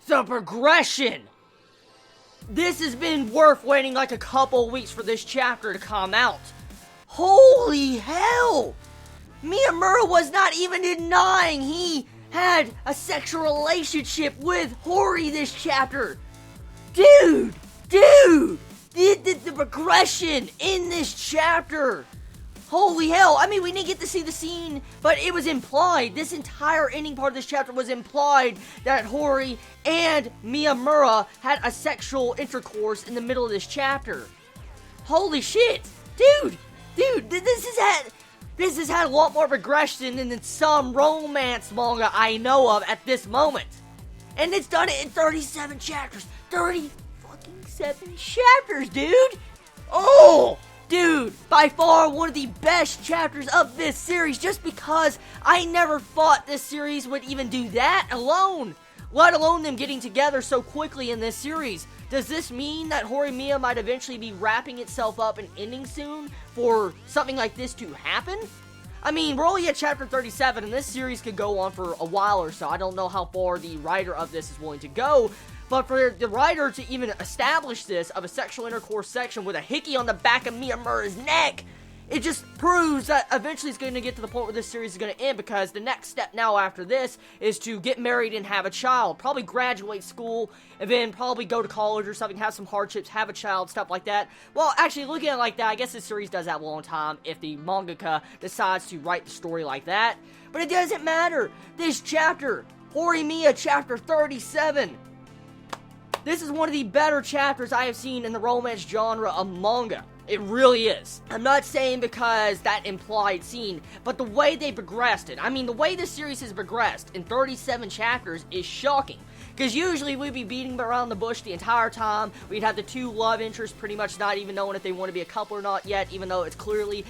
the progression. This has been worth waiting like a couple weeks for this chapter to come out. Holy hell! Miyamura was not even denying he had a sexual relationship with Hori this chapter. Dude! The progression in this chapter. Holy hell. I mean, we didn't get to see the scene, but it was implied. This entire ending part of this chapter was implied that Hori and Miyamura had a sexual intercourse in the middle of this chapter. Holy shit. Dude, this has had a lot more progression than some romance manga I know of at this moment. And it's done it in 37 chapters. 37 chapters, dude! Oh! Dude, by far one of the best chapters of this series, just because I never thought this series would even do that alone. Let alone them getting together so quickly in this series. Does this mean that Horimiya might eventually be wrapping itself up and ending soon for something like this to happen? I mean, we're only at chapter 37, and this series could go on for a while or so. I don't know how far the writer of this is willing to go, but for the writer to even establish this of a sexual intercourse section with a hickey on the back of Miyamura's neck, it just proves that eventually it's going to get to the point where this series is going to end, because the next step now after this is to get married and have a child. Probably graduate school, and then probably go to college or something, have some hardships, have a child, stuff like that. Well, actually, looking at it like that, I guess this series does have a long time if the mangaka decides to write the story like that. But it doesn't matter. This chapter, Horimiya chapter 37, this is one of the better chapters I have seen in the romance genre of manga. It really is. I'm not saying because that implied scene, but the way they progressed it. I mean, the way this series has progressed in 37 chapters is shocking. Because usually we'd be beating around the bush the entire time. We'd have the two love interests pretty much not even knowing if they want to be a couple or not yet, even though it's clearly,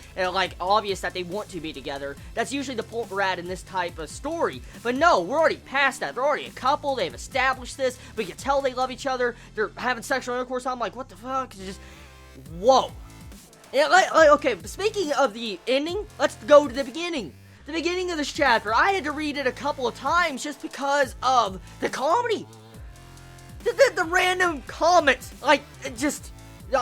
obvious that they want to be together. That's usually the point we're at in this type of story. But no, we're already past that. They're already a couple. They've established this. We can tell they love each other. They're having sexual intercourse. I'm like, what the fuck? It's just, whoa. Yeah, okay, speaking of the ending, let's go to the beginning. The beginning of this chapter, I had to read it a couple of times just because of the comedy. The random comments, I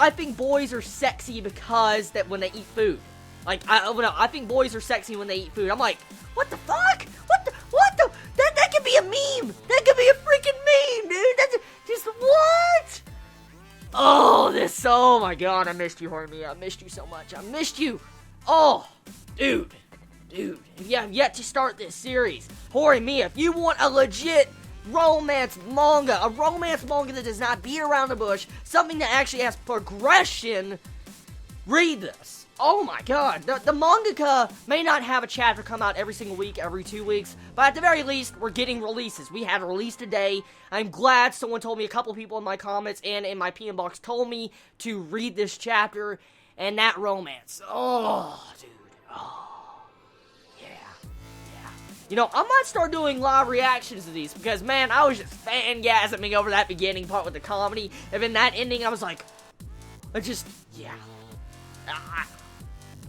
think boys are sexy because that when they eat food. I think boys are sexy when they eat food. I'm like, what the fuck? What the, that could be a meme. That could be a freaking meme, dude. That's just, what? Oh my god, I missed you, Horimiya. I missed you so much. I missed you. Oh, dude, if you have yet to start this series, Horimiya, if you want a legit romance manga, a romance manga that does not beat around the bush, something that actually has progression, read this. Oh my god, the mangaka may not have a chapter come out every single week, every 2 weeks, but at the very least, we're getting releases. We had a release today. I'm glad someone told me, a couple people in my comments and in my PM box told me to read this chapter, and that romance. Oh, dude. Oh, yeah. You know, I might start doing live reactions to these, because, man, I was just fangasming over that beginning part with the comedy, and then that ending, I was like, yeah.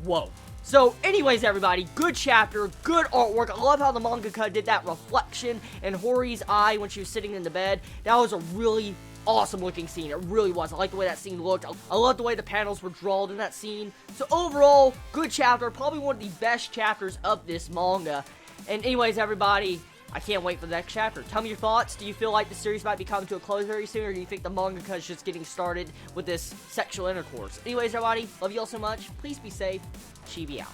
Whoa. So, anyways, everybody, good chapter, good artwork. I love how the mangaka did that reflection in Hori's eye when she was sitting in the bed. That was a really awesome looking scene. It really was. I like the way that scene looked. I love the way the panels were drawn in that scene. So, overall, good chapter. Probably one of the best chapters of this manga. And anyways, everybody, I can't wait for the next chapter. Tell me your thoughts. Do you feel like the series might be coming to a close very soon, or do you think the mangaka is just getting started with this sexual intercourse? Anyways, everybody, love you all so much. Please be safe. Chibi out.